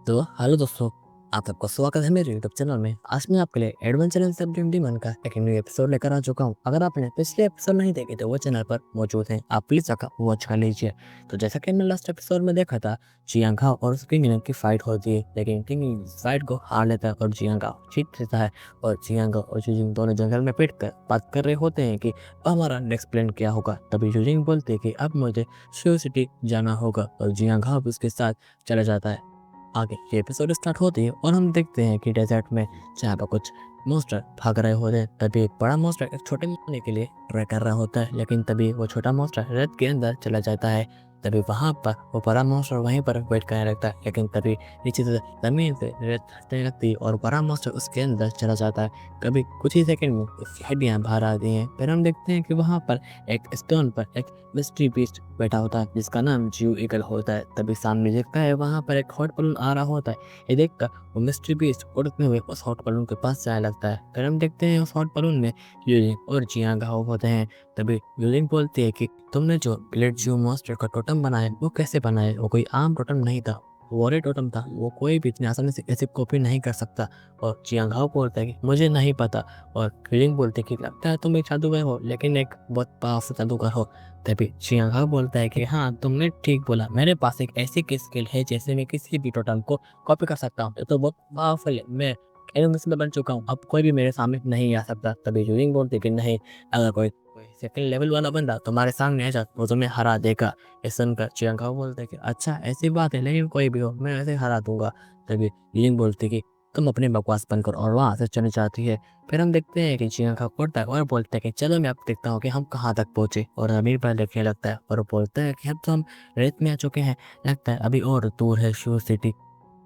तो हेलो दोस्तों, आप सबका स्वागत है मेरे यूट्यूब चैनल में। आज मैं आपके लिए एडवेंचर सब ड्रीम डीमन का एक न्यू एपिसोड लेकर आ चुका हूँ। अगर आपने पिछले एपिसोड नहीं देखे तो वो चैनल पर मौजूद हैं, आप प्लीज जाकर वॉच कर लीजिए। तो जैसा कि हमने लास्ट एपिसोड में देखा था, जियांग और उस किंग की फाइट होती है, लेकिन किंग फाइट को हार लेता है और जियांग जीत लेता है। और जियांग और जुजिंग दोनों जंगल में बैठ कर बात कर रहे होते हैं कि हमारा नेक्स्ट प्लान क्या होगा। तभी जुजिंग बोलते हैं कि अब मुझे शिव सिटी जाना होगा और जियांग उसके साथ चला जाता है। आगे ये एपिसोड स्टार्ट होती है और हम देखते हैं कि डेजर्ट में जहाँ पर कुछ मॉन्स्टर भाग रहे होते हैं, तभी एक बड़ा मॉन्स्टर एक छोटे होने के लिए ट्राई कर रहा होता है, लेकिन तभी वो छोटा मॉन्स्टर रेत के अंदर चला जाता है। तभी वहाँ पर वो बड़ा मॉन्स्टर वहीं पर वेट करने लगता है, लेकिन तभी नीचे से जमीन से रेत हटने लगती है और बड़ा मॉन्स्टर उसके अंदर चला जाता है। कभी कुछ ही सेकंड में उसकी हड्डियाँ बाहर आती हैं। फिर हम देखते हैं कि वहाँ पर एक स्टोन पर एक मिस्ट्री बीस्ट बैठा होता है जिसका नाम जियो ईगल होता है। तभी सामने देखता है वहाँ पर एक हॉट बलून आ रहा होता है। ये देखकर वो मिस्ट्री बीस्ट उड़ते हुए उस हॉट बलून के पास जाने लगता है। फिर हम देखते हैं उस हॉट बलून में यूजिंग और जियांग होते हैं। तभी यूजिंग बोलती है कि तुमने जो ब्लेड जियो मॉन्स्टर का टोटम बनाया वो कैसे बनाया, वो कोई आम टोटम नहीं था, वॉरियर टोटम था, वो कोई भी इतनी आसानी से ऐसी कॉपी नहीं कर सकता। और जियांग बोलता है कि मुझे नहीं पता। और यूजिंग बोलते है कि लगता है तुम एक जादूगर हो, लेकिन एक बहुत पावरफुल जादूगर हो। तभी जियांग बोलता है कि हाँ तुमने ठीक बोला, मेरे पास एक ऐसी की स्किल है जैसे मैं किसी भी टोटम को कॉपी कर सकता हूँ। ये तो बहुत पावरफुल है, मैं एनिमल्स में बन चुका हूँ, अब कोई भी मेरे सामने नहीं आ सकता। तभी यूजिंग बोलते कि नहीं, अगर कोई कोई सेकंड लेवल वाला बंदा तुम्हारे सामने आ जाए वो तुम्हें हरा देगा। ये सुनकर जियांग बोलते हैं कि अच्छा ऐसी बात है, लेकिन कोई भी हो मैं ऐसे हरा दूंगा। तभी यूजिंग बोलती कि तुम अपनी बकवास बंद करो और वहाँ से चली जाती है। फिर हम देखते हैं कि जियांग उड़ता है और बोलता है कि चलो मैं अब देखता हूँ कि हम कहाँ तक पहुँचे। और अमीर पर देखने लगता है और बोलता है कि अब तो हम रेत में आ चुके हैं, लगता है अभी और दूर है शिव सिटी।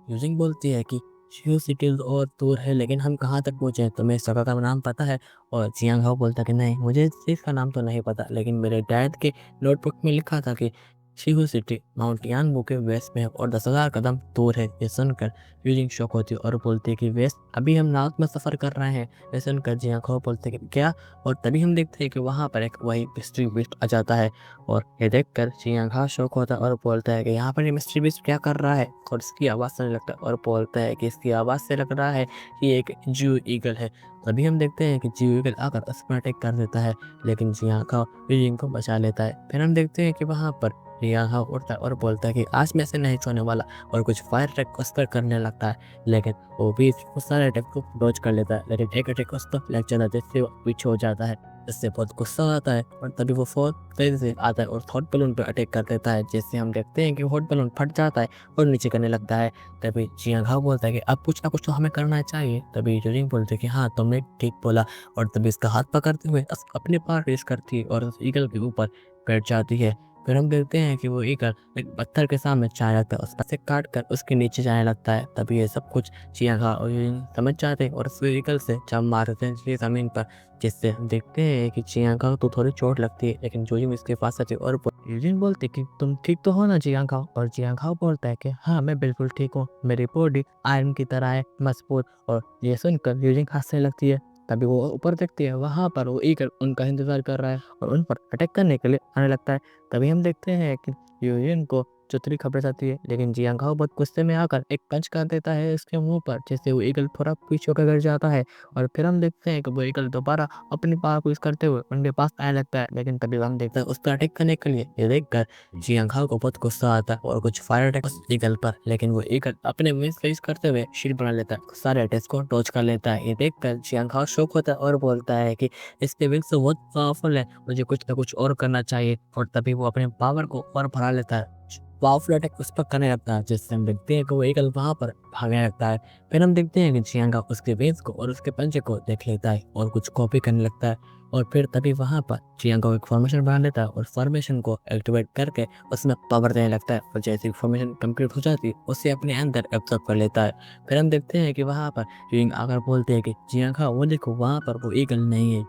यूजिंग बोलती है कि शिव सिटी और दूर है, लेकिन हम कहाँ तक पहुँचे हैं, तुम्हें इस जगह का नाम पता है। और जियांग बोलता है कि नहीं, मुझे इस चीज़ का नाम तो नहीं पता, लेकिन मेरे डैड के नोटबुक में लिखा था कि शिव सिटी माउंट यानबू के वेस्ट में है और 10,000 कदम दूर है। ये सुनकर यूजिंग शॉक होती है और बोलती है कि वेस्ट, अभी हम नॉर्थ में सफ़र कर रहे हैं। ये सुनकर जियांग बोलते हैं कि क्या। और तभी हम देखते हैं कि वहाँ पर एक वही मिस्ट्री बीस्ट आ जाता है। और ये देखकर जियांग शौक होता है और बोलता है कि यहाँ पर ये मिस्ट्री बीस्ट क्या कर रहा है। और इसकी आवाज़ सुनने लगता है और बोलता है कि इसकी आवाज़ से लग रहा है कि ये एक जियो ईगल है। तभी हम देखते हैं कि जियो ईगल आकर उस पर अटैक कर देता है, लेकिन जियांग यूजिंग को बचा लेता है। फिर हम देखते हैं कि वहाँ पर जियांग उठता है और बोलता है कि आज मैं से नहीं छोड़ने वाला, और कुछ फायर अटैक उस पर करने लगता है, लेकिन वो भी उस सारे अटैक को डॉज कर लेता है। लेकिन एक अटैक उस पर लग जाता है जिससे वो पीछे हो जाता है। इससे बहुत गुस्सा आता है और तभी वो फोर्थ तेजी से आता है और हॉट बलून पर अटैक कर देता है, जिससे हम देखते हैं कि हॉट बलून फट जाता है और नीचे करने लगता है। तभी जियांग बोलता है कि अब कुछ ना कुछ तो हमें करना चाहिए। तभी यूजिंग बोलते हैं कि हाँ तुमने ठीक बोला। और तभी इसका हाथ पकड़ते हुए अपने पास रेस करती है और उस ईगल के ऊपर बैठ जाती है। फिर हम देखते हैं कि वो ईगल एक पत्थर के सामने जाने लगता है, उस पर से काट कर उसके नीचे जाने लगता है। तभी ये सब कुछ जियांग और यूजिंग समझ जाते हैं और उस ईगल से जंप मारते हैं जमीन पर, जिससे हम देखते हैं कि जियांग को थोड़ी चोट लगती है, लेकिन यूजिंग इसके पास आती है और यूजिन बोलते कि तुम ठीक तो हो ना जियांग। और जियांग बोलता है कि हाँ मैं बिल्कुल ठीक हूँ, मेरी बॉडी आयरन की तरह है मजबूत। और ये सुनकर यूजिन हंसने लगती है। तभी वो ऊपर देखती है, वहाँ पर वो ईगल उनका इंतजार कर रहा है और उन पर अटैक करने के लिए आने लगता है। तभी हम देखते हैं कि यूजिन को चौथरी खबर जाती है, लेकिन जियांग बहुत गुस्से में आकर एक पंच कर देता है इसके मुंह पर, जिससे वो ईगल थोड़ा पीछे होकर गिर जाता है। और फिर हम देखते हैं कि वो ईगल दोबारा अपनी पावर को यूज करते हुए उनके पास आने लगता है, लेकिन तभी हम देखते हैं उस पर अटैक करने के लिए। ये देखकर जियांग को बहुत गुस्सा आता है और कुछ फायर अटैक उस ईगल पर, लेकिन वो ईगल अपने विंग्स का यूज करते हुए शील्ड बना लेता है, सारे अटैक्स को डॉज कर लेता है। ये देखकर जियांग शॉक होता है और बोलता है कि इसके विंग्स तो बहुत पावरफुल है, मुझे कुछ ना कुछ और करना चाहिए। और तभी वो अपने पावर को और बढ़ा लेता है, पावरफुल अटैक उस पर करने लगता है, जिससे हम देखते हैं कि वो ईगल वहां पर भागने लगता है। फिर हम देखते हैं कि जियांग उसके वेव्स को और उसके पंजे को देख लेता है और कुछ कॉपी करने लगता है। और फिर तभी वहां पर जियांग एक फॉर्मेशन बना लेता है और फॉर्मेशन को एक्टिवेट करके उसमें पावर देने लगता है, और जैसे फॉर्मेशन कंप्लीट हो जाती है उसे अपने अंदर एब्जॉर्ब कर लेता है। फिर हम देखते हैं कि वहां पर यूजिंग आकर बोलते हैं कि जियांग वो देखो वहां पर वो ईगल नहीं है,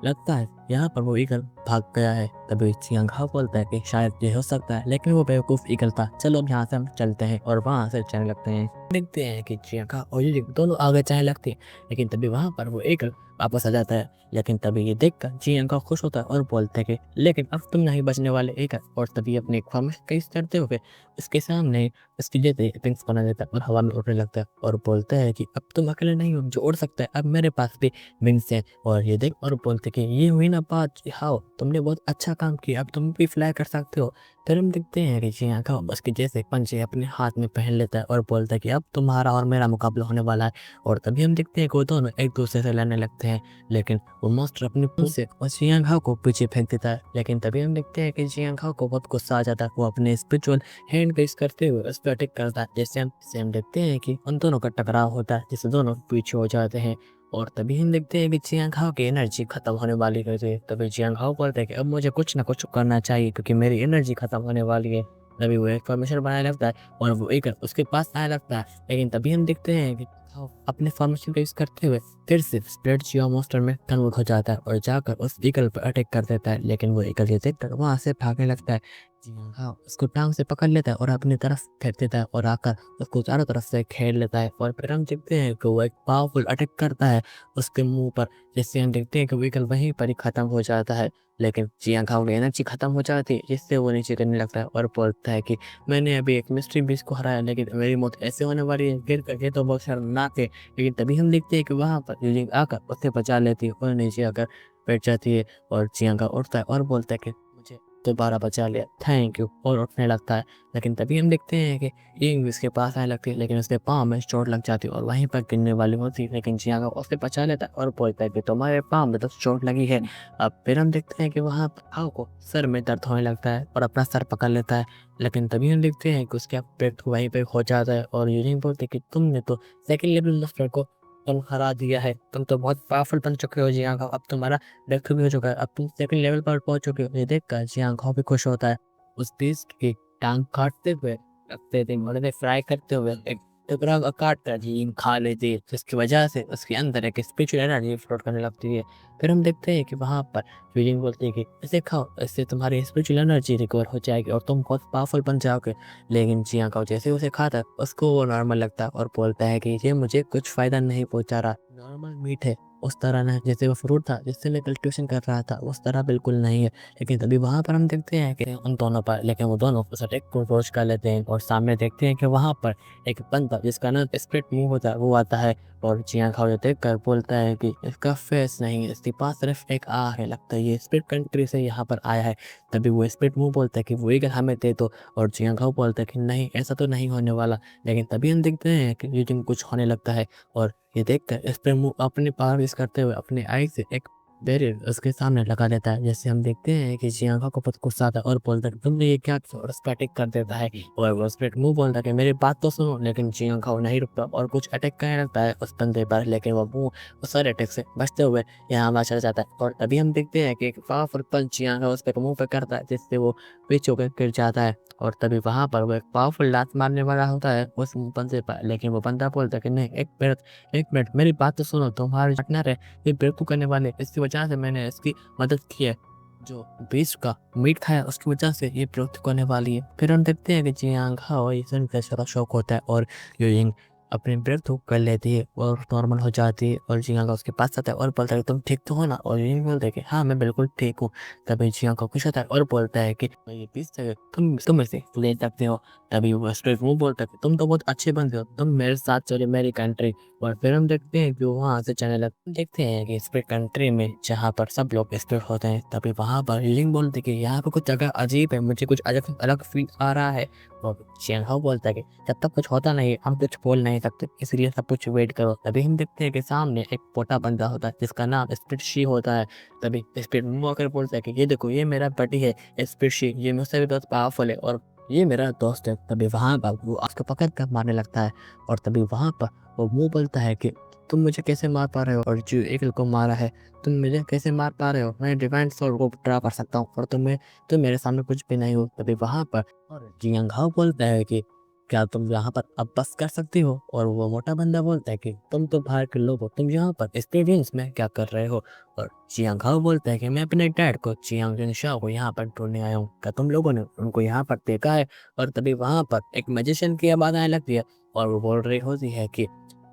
लगता है यहाँ पर वो ईगल भाग गया है। तभी जियांग बोलता है कि शायद ये हो सकता है, लेकिन वो बेवकूफ ईगल था, चलो अब यहाँ से हम चलते हैं। और वहाँ से चलने लगते हैं। देखते हैं कि जियांग और यूजिंग दोनों आगे जाने लगते हैं, लेकिन तभी वहाँ पर वो ईगल वापस आ जाता है। लेकिन तभी ये देखकर जियांग खुश होता है और बोलता है कि लेकिन अब तुम नहीं बचने वाले ईगल। और तभी अपने फॉर्मेशन का यूज करते हुए उसके सामने इसकी जैसे विंग्स बना देता है और हवा में उड़ने लगता है और बोलता है कि अब तुम अकेले नहीं हो जो उड़ सकता है, अब मेरे पास भी विंग्स हैं। और ये देख और बोलते कि ये हुई ना बात, हाँ तुमने बहुत अच्छा काम किया, अब तुम भी फ्लाई कर सकते हो। फिर हम देखते हैं कि जियां का उसके जैसे पंजे अपने हाथ में पहन लेता है और बोलता है कि अब तुम्हारा और मेरा मुकाबला होने वाला है। और तभी हम देखते हैं कि वो दोनों एक दूसरे से लड़ने लगते हैं, लेकिन वो मॉन्स्टर अपने पूंछ से उस जियां घाव को पीछे फेंक देता है। लेकिन तभी हम देखते हैं कि जियां घाव को बहुत गुस्सा आ जाता है, वो अपने स्पिरिचुअल हैंड बेस करते हुए उस पर अटैक करता है, जिससे हम देखते हैं कि उन दोनों का टकराव होता है, जिससे दोनों पीछे हो जाते हैं। और तभी हम देखते हैं कि जियां घाव की एनर्जी खत्म होने वाली होती है। तभी जियां घाव बोलते हैं कि अब मुझे कुछ ना कुछ करना चाहिए क्योंकि मेरी एनर्जी खत्म होने वाली है। तभी वो एक फॉर्मेशन बनाने लगता है और वो एक उसके पास आने लगता है। लेकिन तभी हम देखते हैं कि घाव अपने फॉर्मेशन का यूज करते हुए फिर से स्प्लिट जियो मॉन्स्टर में कन्वर्ट हो जाता है और जाकर उस ईगल पर अटैक कर देता है। लेकिन वो ईगल ये देखकर वहां से भागने लगता है। जियां घाव उसको टांग से पकड़ लेता है और अपनी तरफ फेंक देता है और आकर उसको चारों तरफ से घेर लेता है। और फिर हम देखते हैं कि वो एक पावरफुल अटैक करता है उसके मुंह पर, जिससे हम देखते हैं कि व्हीकल वहीं पर ही खत्म हो जाता है। लेकिन जियां घाव की एनर्जी खत्म हो जाती है, जिससे वो नीचे गिरने लगता है और बोलता है कि मैंने अभी एक मिस्ट्री बीस को हराया, लेकिन मेरी मौत ऐसे होने वाली है गिर करके तो बहुत शर्मनाक है। लेकिन तभी हम देखते हैं कि वहां पर यूजिंग आकर उसे बचा लेती है और नीचे आकर बैठ जाती है। और जियां घाव उठता है और बोलता है कि मुझे दोबारा बचा लिया, थैंक यू, और उठने लगता है। लेकिन तभी हम देखते हैं कि ये उसके पास आने लगती है, लेकिन उसके पाँव में चोट लग जाती है और वहीं पर गिरने वाली होती है। लेकिन जियां घाव उसे बचा लेता है और बोलता है कि तुम्हारे पाँव में तो चोट लगी है। अब फिर हम देखते हैं कि वहाँ पर घाव को सर में दर्द होने लगता है और अपना सर पकड़ लेता है। लेकिन तभी हम देखते हैं कि उसका पेट वहीं पे हो जाता है और यूजिंग बोलते हैं कि तुमने तो सेकंड लेवल मास्टर को तुम हरा दिया है, तुम तो बहुत पावरफुल बन चुके हो जियां घाव, अब तुम्हारा डेथ भी हो चुका है, अब तुम सेकंड लेवल पर पहुंच चुके हो। ये देखकर जियां घाव भी खुश होता है। उस बीस्ट की टांग काटते हुए रखते थे और इन्हें फ्राई करते हुए एक टुकड़ा काट कर जी खा लेती है, जिसकी वजह से उसके अंदर एक स्पिरिचुअल एनर्जी फ्लोट करने लगती है। फिर हम देखते हैं कि वहाँ पर यूजिंग बोलती है कि इसे खाओ, इससे तुम्हारी स्पिरिचुअल एनर्जी रिकवर हो जाएगी और तुम बहुत पावरफुल बन जाओगे। लेकिन जियां घाव जैसे उसे खाता है उसको वो नॉर्मल लगता है और बोलता है कि ये मुझे कुछ फायदा नहीं पहुंचा रहा, नॉर्मल मीट है, उस तरह ना जैसे वो फ्रूट था जिससे मैं कल्टिवेशन कर रहा था उस तरह बिल्कुल नहीं है। लेकिन तभी वहाँ पर हम देखते हैं कि उन दोनों पर, लेकिन वो दोनों उस अटैक को रोज कर लेते हैं और सामने देखते हैं कि वहाँ पर एक बंदा जिसका नाम स्प्लिट मुंह होता है वो आता है और जियां घाव देख कर बोलता है कि इसका फेस नहीं है, इसके पास सिर्फ एक आँख है, लगता है ये स्प्लिट कंट्री से यहाँ पर आया है। तभी वो स्प्लिट मुंह बोलता है कि वो ईगल हमें दे दो और जियां घाव बोलता है कि नहीं ऐसा तो नहीं होने वाला। लेकिन तभी हम देखते हैं कि यूजिंग कुछ होने लगता है और ये देखकर इस पे मुंह अपने पावर यूज करते हुए अपने आई से एक बैरियर उसके सामने लगा देता है। जैसे हम देखते हैं कि जियां घाव को बहुत गुस्सा आता है और बोलता है कि तुमने ये क्या किया, और उस पर अटैक कर देता है। और वो स्प्लिट मुंह बोलता है कि मेरी बात तो सुनो। लेकिन जियां घाव नहीं रुकता और कुछ अटैक करने लगता है उस बंदे पर, लेकिन वो मुंह उस सारे अटैक से बचते हुए यहाँ वहाँ चला जाता है। और तभी हम देखते हैं कि एक पावरफुल पंच जियां घाव उस पर मुंह पे करता है, जिससे वो पीछे होकर गिर जाता है। और तभी वहाँ पर वो एक पावरफुल लात मारने वाला होता है उस बंदे पर, लेकिन वो बंदा बोलता है कि नहीं एक मिनट मेरी बात तो सुनो, तुम्हारे पार्टनर है ये बेवकूफ़ करने वाले, इसकी वजह से मैंने इसकी मदद की है, जो बीस्ट का मीट खाया उसकी वजह से ये बेवकूफ़ करने वाली है। फिर हम देखते हैं कि जियां घाव ये सुनकर थोड़ा शौक होता है और यूजिंग अपने ब्रेक थ्रू कर लेती है और नॉर्मल हो जाती है और जियां घाव उसके पास आता है और बोलता है तुम ठीक तो हो ना, और यूजिंग बोलता है कि हाँ मैं बिल्कुल ठीक हूँ। तभी जियां घाव खुश होता है और बोलता है कि मैं ये बीस्ट है तुम इसे ले सकते हो। तभी वो स्ट्रेट मुंह बोलता है कि तुम तो बहुत अच्छे बंदे हो, तुम मेरे साथ चले मेरी कंट्री। और फिर हम देखते हैं कि वहाँ से चैनल देखते हैं कि स्प्लिट कंट्री में जहाँ पर सब लोग स्प्लिट होते हैं। तभी वहाँ पर यूजिंग बोलते हैं कि यहाँ पर कुछ जगह अजीब है, मुझे कुछ अलग अलग फील आ रहा है। और जियां घाव बोलता है कि जब तक कुछ होता नहीं हम कुछ बोल नहीं सकते, इसलिए सब कुछ वेट करो। तभी हम देखते हैं कि सामने एक मोटा बंदा होता है जिसका नाम स्प्लिट शी होता है। तभी स्प्लिट मुंह होकर बोलता है कि ये देखो ये मेरा बडी है स्प्लिट शी, ये मुझसे भी बहुत पावरफुल है और ये मेरा दोस्त है। तभी वहाँ पर वो उसको पकड़ कर मारने लगता है और तभी वहाँ पर वो मुंह बोलता है कि तुम मुझे कैसे मार पा रहे हो, और जो ईगल को मारा है तुम मुझे कैसे मार पा रहे हो, मैं डिवाइन सोल को ड्रा कर सकता हूँ और तुम मेरे सामने कुछ भी नहीं हो। तभी वहाँ पर और जियां घाव बोलता है कि क्या तुम यहाँ पर अब बस कर सकती हो, और वो मोटा बंदा बोलता है कि तुम तो बाहर के लोग हो, तुम यहाँ पर स्टेडियम्स में क्या कर रहे हो। और जियां घाव बोलता है कि मैं अपने डैड को जियांग जुनशाओ को यहाँ पर ढूंढने आया हूँ, क्या तुम लोगों ने उनको यहाँ पर देखा है। और तभी वहाँ पर एक मैजिशियन की आवाज़ आने लगती है और वो बोल रही होती है कि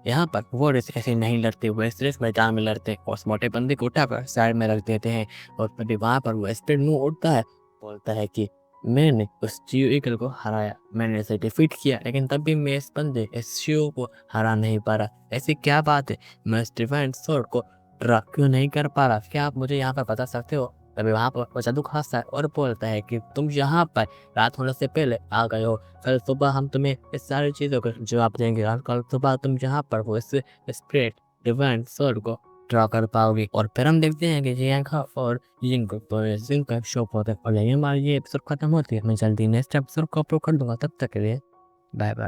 यहाँ पर वो ऐसे नहीं लड़ते, वो सिर्फ मैदान में लड़ते और उस मोटे बंदे को उठाकर साइड में रख देते हैं। और तभी वहाँ पर वो स्प्लिट मुंह उठता है, बोलता है कि मैंने उस जियो ईगल को हराया, मैंने इसे डिफीट किया, लेकिन तब भी मैं इस बंदे इस शिव को हरा नहीं पा रहा। ऐसी क्या बात है, मैं इस डिवाइन स्वॉर्ड को ट्रैक क्यों नहीं कर पा रहा? क्या आप मुझे यहाँ पर बता सकते हो? तभी वहाँ पर वो जादू हंसता है और बोलता है कि तुम यहाँ पर रात होने से पहले आ गए हो। कल सुबह हम तुम्हें इस सारी चीज़ों का जवाब देंगे और कल सुबह तुम यहाँ पर वो इस स्प्रिट डिवाइन स्वॉर्ड को ड्रॉ कर पाओगे। और फिर हम देखते हैं कि जियांग और जिंग का शो होता है और यही हमारी ये एपिसोड खत्म होती है। मैं जल्दी नेक्स्ट एपिसोड को अपलोड कर दूंगा, तब तक के लिए बाय बाय।